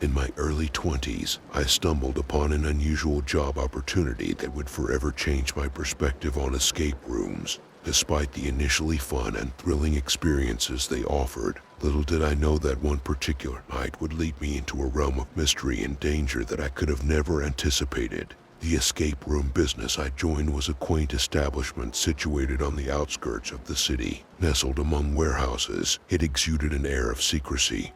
In my early 20s, I stumbled upon an unusual job opportunity that would forever change my perspective on escape rooms. Despite the initially fun and thrilling experiences they offered, little did I know that one particular night would lead me into a realm of mystery and danger that I could have never anticipated. The escape room business I joined was a quaint establishment situated on the outskirts of the city. Nestled among warehouses, it exuded an air of secrecy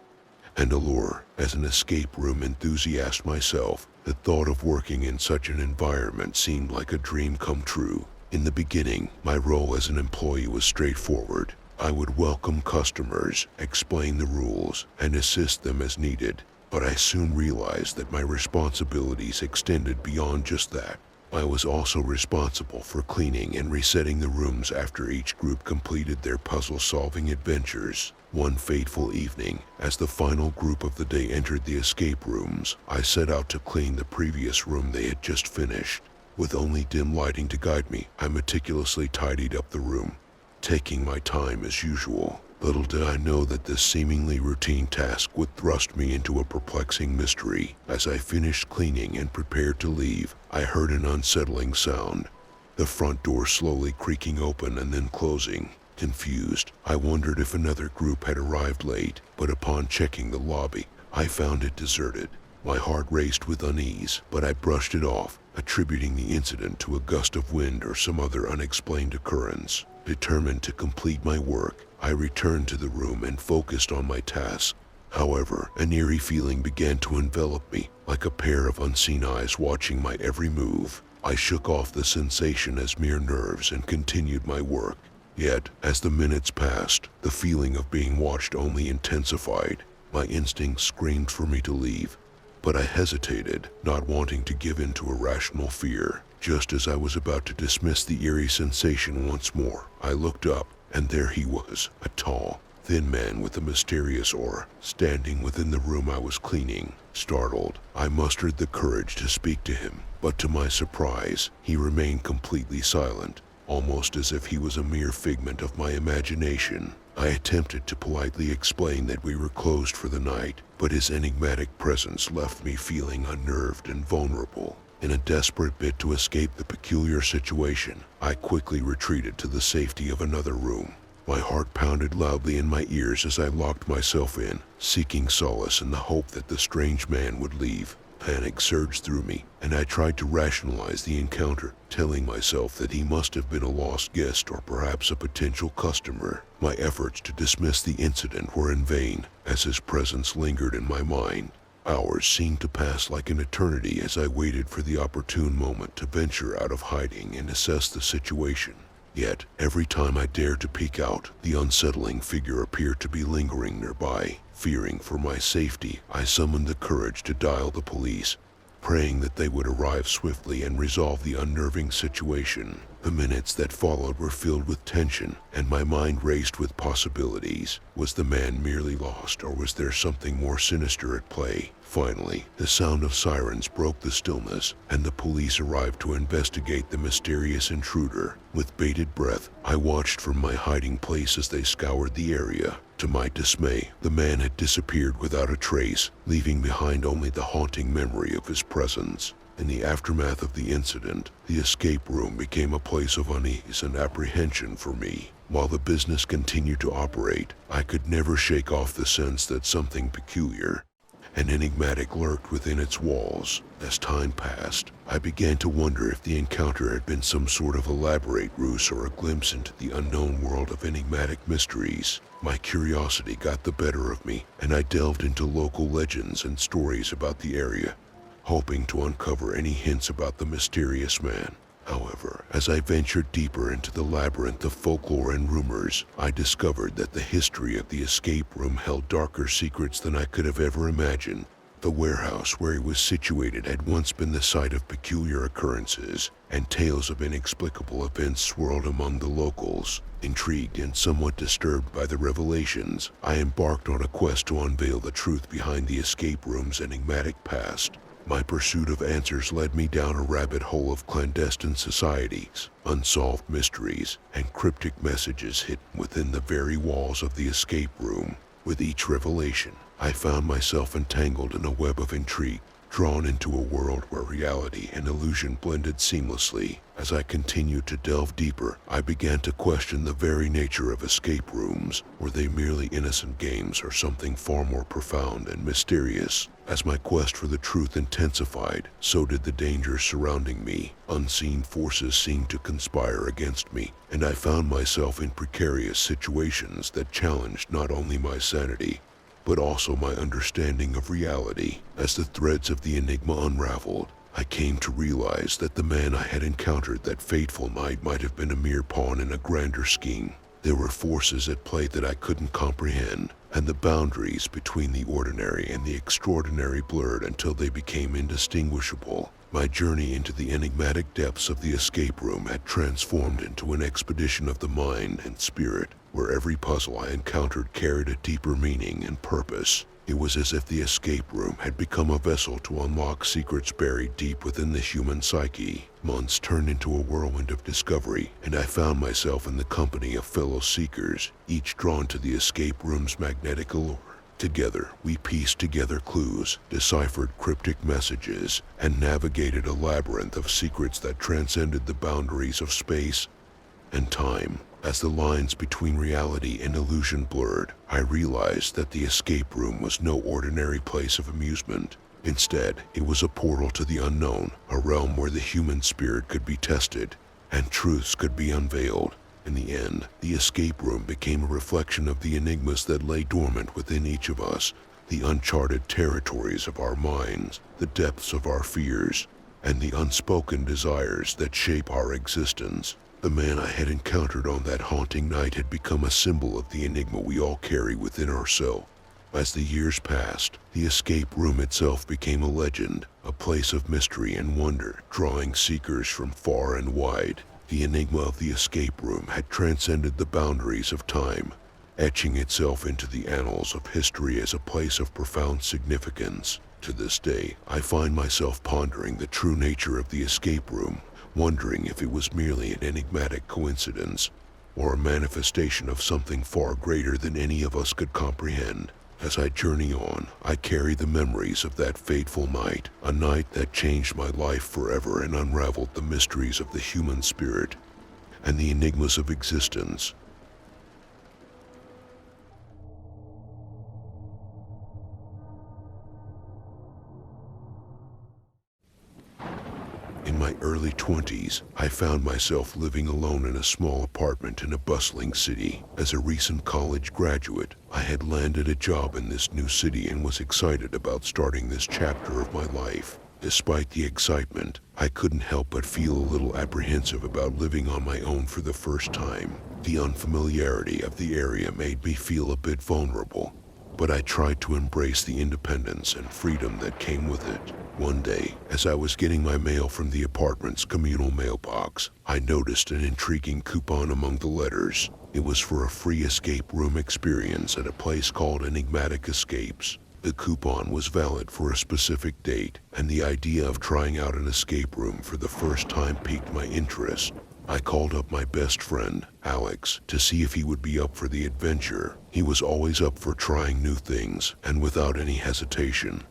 and allure. As an escape room enthusiast myself, the thought of working in such an environment seemed like a dream come true. In the beginning, my role as an employee was straightforward. I would welcome customers, explain the rules, and assist them as needed. But I soon realized that my responsibilities extended beyond just that. I was also responsible for cleaning and resetting the rooms after each group completed their puzzle-solving adventures. One fateful evening, as the final group of the day entered the escape rooms, I set out to clean the previous room they had just finished. With only dim lighting to guide me, I meticulously tidied up the room, taking my time as usual. Little did I know that this seemingly routine task would thrust me into a perplexing mystery. As I finished cleaning and prepared to leave, I heard an unsettling sound, the front door slowly creaking open and then closing. Confused, I wondered if another group had arrived late, but upon checking the lobby, I found it deserted. My heart raced with unease, but I brushed it off, attributing the incident to a gust of wind or some other unexplained occurrence. Determined to complete my work, I returned to the room and focused on my task. However, an eerie feeling began to envelop me, like a pair of unseen eyes watching my every move. I shook off the sensation as mere nerves and continued my work. Yet, as the minutes passed, the feeling of being watched only intensified. My instincts screamed for me to leave, but I hesitated, not wanting to give in to irrational fear. Just as I was about to dismiss the eerie sensation once more, I looked up, and there he was, a tall, thin man with a mysterious aura, standing within the room I was cleaning. Startled, I mustered the courage to speak to him, but to my surprise, he remained completely silent, almost as if he was a mere figment of my imagination. I attempted to politely explain that we were closed for the night, but his enigmatic presence left me feeling unnerved and vulnerable. In a desperate bid to escape the peculiar situation, I quickly retreated to the safety of another room. My heart pounded loudly in my ears as I locked myself in, seeking solace in the hope that the strange man would leave. Panic surged through me, and I tried to rationalize the encounter, telling myself that he must have been a lost guest or perhaps a potential customer. My efforts to dismiss the incident were in vain, as his presence lingered in my mind. Hours seemed to pass like an eternity as I waited for the opportune moment to venture out of hiding and assess the situation. Yet, every time I dared to peek out, the unsettling figure appeared to be lingering nearby. Fearing for my safety, I summoned the courage to dial the police, praying that they would arrive swiftly and resolve the unnerving situation. The minutes that followed were filled with tension, and my mind raced with possibilities. Was the man merely lost, or was there something more sinister at play? Finally, the sound of sirens broke the stillness, and the police arrived to investigate the mysterious intruder. With bated breath, I watched from my hiding place as they scoured the area. To my dismay, the man had disappeared without a trace, leaving behind only the haunting memory of his presence. In the aftermath of the incident, the escape room became a place of unease and apprehension for me. While the business continued to operate, I could never shake off the sense that something peculiar and enigmatic lurked within its walls. As time passed, I began to wonder if the encounter had been some sort of elaborate ruse or a glimpse into the unknown world of enigmatic mysteries. My curiosity got the better of me, and I delved into local legends and stories about the area, hoping to uncover any hints about the mysterious man. However, as I ventured deeper into the labyrinth of folklore and rumors, I discovered that the history of the escape room held darker secrets than I could have ever imagined. The warehouse where it was situated had once been the site of peculiar occurrences, and tales of inexplicable events swirled among the locals. Intrigued and somewhat disturbed by the revelations, I embarked on a quest to unveil the truth behind the escape room's enigmatic past. My pursuit of answers led me down a rabbit hole of clandestine societies, unsolved mysteries, and cryptic messages hidden within the very walls of the escape room. With each revelation, I found myself entangled in a web of intrigue, drawn into a world where reality and illusion blended seamlessly. As I continued to delve deeper, I began to question the very nature of escape rooms. Were they merely innocent games or something far more profound and mysterious? As my quest for the truth intensified, so did the dangers surrounding me. Unseen forces seemed to conspire against me, and I found myself in precarious situations that challenged not only my sanity, but also my understanding of reality. As the threads of the enigma unraveled, I came to realize that the man I had encountered that fateful night might have been a mere pawn in a grander scheme. There were forces at play that I couldn't comprehend, and the boundaries between the ordinary and the extraordinary blurred until they became indistinguishable. My journey into the enigmatic depths of the escape room had transformed into an expedition of the mind and spirit, where every puzzle I encountered carried a deeper meaning and purpose. It was as if the escape room had become a vessel to unlock secrets buried deep within the human psyche. Months turned into a whirlwind of discovery, and I found myself in the company of fellow seekers, each drawn to the escape room's magnetic allure. Together, we pieced together clues, deciphered cryptic messages, and navigated a labyrinth of secrets that transcended the boundaries of space and time. As the lines between reality and illusion blurred, I realized that the escape room was no ordinary place of amusement. Instead, it was a portal to the unknown, a realm where the human spirit could be tested and truths could be unveiled. In the end, the escape room became a reflection of the enigmas that lay dormant within each of us, the uncharted territories of our minds, the depths of our fears, and the unspoken desires that shape our existence. The man I had encountered on that haunting night had become a symbol of the enigma we all carry within ourselves. As the years passed, the escape room itself became a legend, a place of mystery and wonder, drawing seekers from far and wide. The enigma of the escape room had transcended the boundaries of time, etching itself into the annals of history as a place of profound significance. To this day, I find myself pondering the true nature of the escape room, wondering if it was merely an enigmatic coincidence or a manifestation of something far greater than any of us could comprehend. As I journey on, I carry the memories of that fateful night, a night that changed my life forever and unraveled the mysteries of the human spirit and the enigmas of existence. In my early 20s, I found myself living alone in a small apartment in a bustling city. As a recent college graduate, I had landed a job in this new city and was excited about starting this chapter of my life. Despite the excitement, I couldn't help but feel a little apprehensive about living on my own for the first time. The unfamiliarity of the area made me feel a bit vulnerable, but I tried to embrace the independence and freedom that came with it. One day, as I was getting my mail from the apartment's communal mailbox, I noticed an intriguing coupon among the letters. It was for a free escape room experience at a place called Enigmatic Escapes. The coupon was valid for a specific date, and the idea of trying out an escape room for the first time piqued my interest. I called up my best friend, Alex, to see if he would be up for the adventure. He was always up for trying new things, and without any hesitation,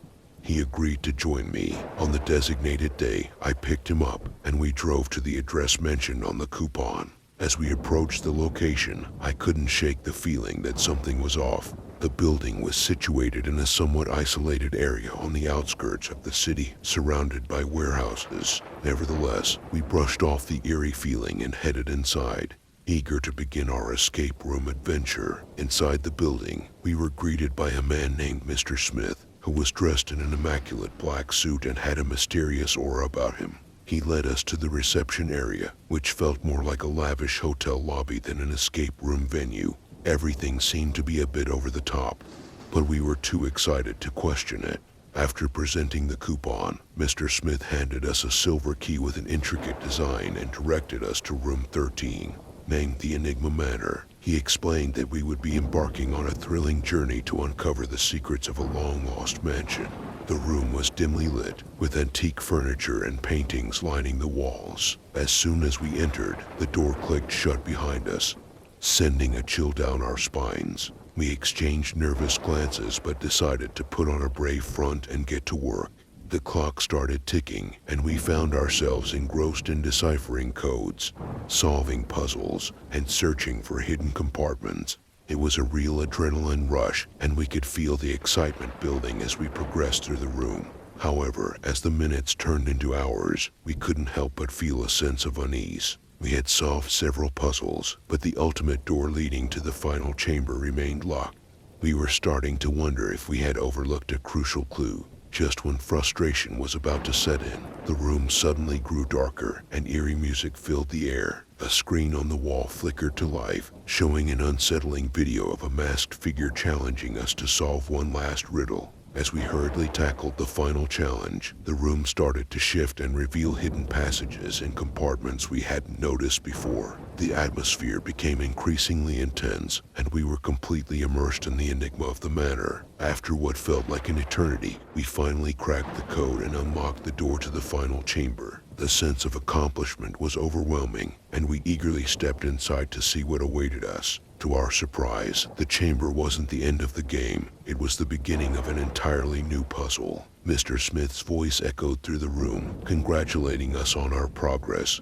he agreed to join me. On the designated day, I picked him up, and we drove to the address mentioned on the coupon. As we approached the location, I couldn't shake the feeling that something was off. The building was situated in a somewhat isolated area on the outskirts of the city, surrounded by warehouses. Nevertheless, we brushed off the eerie feeling and headed inside, eager to begin our escape room adventure. Inside the building, we were greeted by a man named Mr. Smith, who was dressed in an immaculate black suit and had a mysterious aura about him. He led us to the reception area, which felt more like a lavish hotel lobby than an escape room venue. Everything seemed to be a bit over the top, but we were too excited to question it. After presenting the coupon, Mr. Smith handed us a silver key with an intricate design and directed us to room 13, named the Enigma Manor. He explained that we would be embarking on a thrilling journey to uncover the secrets of a long-lost mansion. The room was dimly lit, with antique furniture and paintings lining the walls. As soon as we entered, the door clicked shut behind us, sending a chill down our spines. We exchanged nervous glances but decided to put on a brave front and get to work. The clock started ticking, and we found ourselves engrossed in deciphering codes, solving puzzles, and searching for hidden compartments. It was a real adrenaline rush, and we could feel the excitement building as we progressed through the room. However, as the minutes turned into hours, we couldn't help but feel a sense of unease. We had solved several puzzles, but the ultimate door leading to the final chamber remained locked. We were starting to wonder if we had overlooked a crucial clue. Just when frustration was about to set in, the room suddenly grew darker and eerie music filled the air. A screen on the wall flickered to life, showing an unsettling video of a masked figure challenging us to solve one last riddle. As we hurriedly tackled the final challenge, the room started to shift and reveal hidden passages and compartments we hadn't noticed before. The atmosphere became increasingly intense, and we were completely immersed in the enigma of the manor. After what felt like an eternity, we finally cracked the code and unlocked the door to the final chamber. The sense of accomplishment was overwhelming, and we eagerly stepped inside to see what awaited us. To our surprise, the chamber wasn't the end of the game. It was the beginning of an entirely new puzzle. Mr. Smith's voice echoed through the room, congratulating us on our progress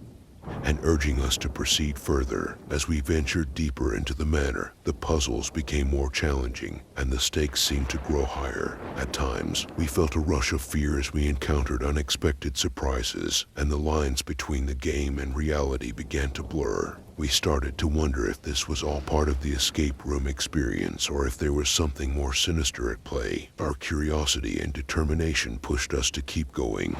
and urging us to proceed further. As we ventured deeper into the manor, the puzzles became more challenging, and the stakes seemed to grow higher. At times, we felt a rush of fear as we encountered unexpected surprises, and the lines between the game and reality began to blur. We started to wonder if this was all part of the escape room experience or if there was something more sinister at play. Our curiosity and determination pushed us to keep going,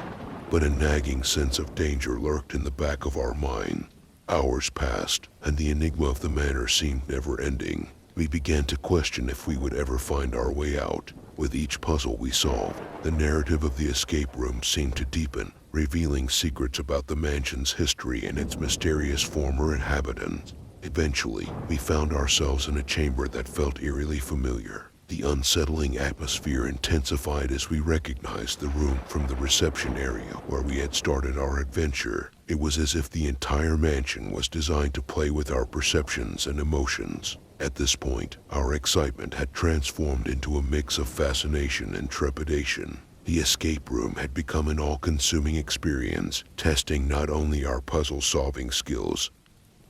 but a nagging sense of danger lurked in the back of our mind. Hours passed, and the enigma of the manor seemed never-ending. We began to question if we would ever find our way out. With each puzzle we solved, the narrative of the escape room seemed to deepen, revealing secrets about the mansion's history and its mysterious former inhabitants. Eventually, we found ourselves in a chamber that felt eerily familiar. The unsettling atmosphere intensified as we recognized the room from the reception area where we had started our adventure. It was as if the entire mansion was designed to play with our perceptions and emotions. At this point, our excitement had transformed into a mix of fascination and trepidation. The escape room had become an all-consuming experience, testing not only our puzzle-solving skills,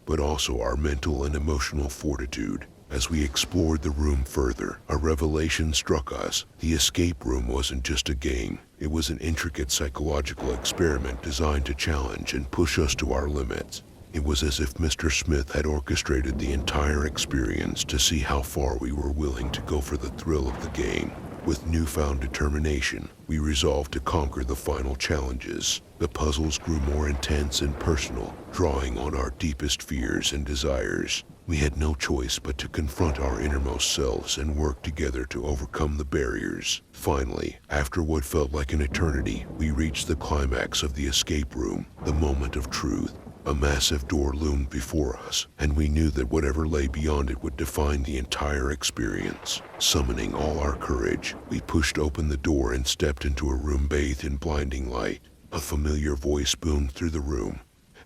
but also our mental and emotional fortitude. As we explored the room further, a revelation struck us. The escape room wasn't just a game. It was an intricate psychological experiment designed to challenge and push us to our limits. It was as if Mr. Smith had orchestrated the entire experience to see how far we were willing to go for the thrill of the game. With newfound determination, we resolved to conquer the final challenges. The puzzles grew more intense and personal, drawing on our deepest fears and desires. We had no choice but to confront our innermost selves and work together to overcome the barriers. Finally, after what felt like an eternity, we reached the climax of the escape room, the moment of truth. A massive door loomed before us, and we knew that whatever lay beyond it would define the entire experience. Summoning all our courage, we pushed open the door and stepped into a room bathed in blinding light. A familiar voice boomed through the room,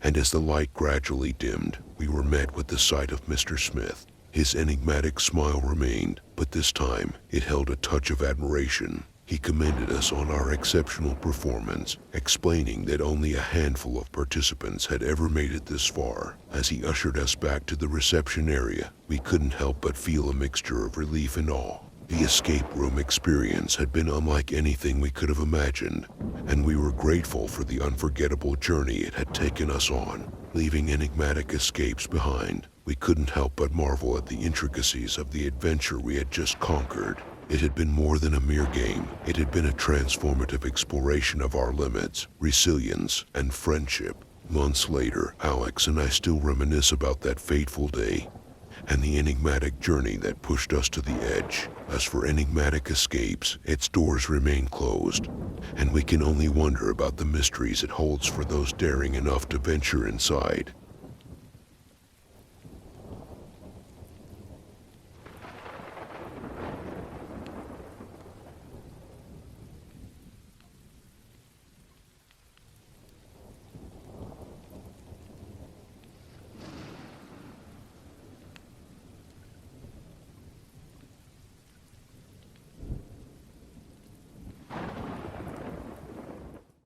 and as the light gradually dimmed, we were met with the sight of Mr. Smith. His enigmatic smile remained, but this time it held a touch of admiration. He commended us on our exceptional performance, explaining that only a handful of participants had ever made it this far. As he ushered us back to the reception area, we couldn't help but feel a mixture of relief and awe. The escape room experience had been unlike anything we could have imagined, and we were grateful for the unforgettable journey it had taken us on. Leaving enigmatic escapes behind, we couldn't help but marvel at the intricacies of the adventure we had just conquered. It had been more than a mere game. It had been a transformative exploration of our limits, resilience, and friendship. Months later, Alex and I still reminisce about that fateful day and the enigmatic journey that pushed us to the edge. As for enigmatic escapes, its doors remain closed, and we can only wonder about the mysteries it holds for those daring enough to venture inside.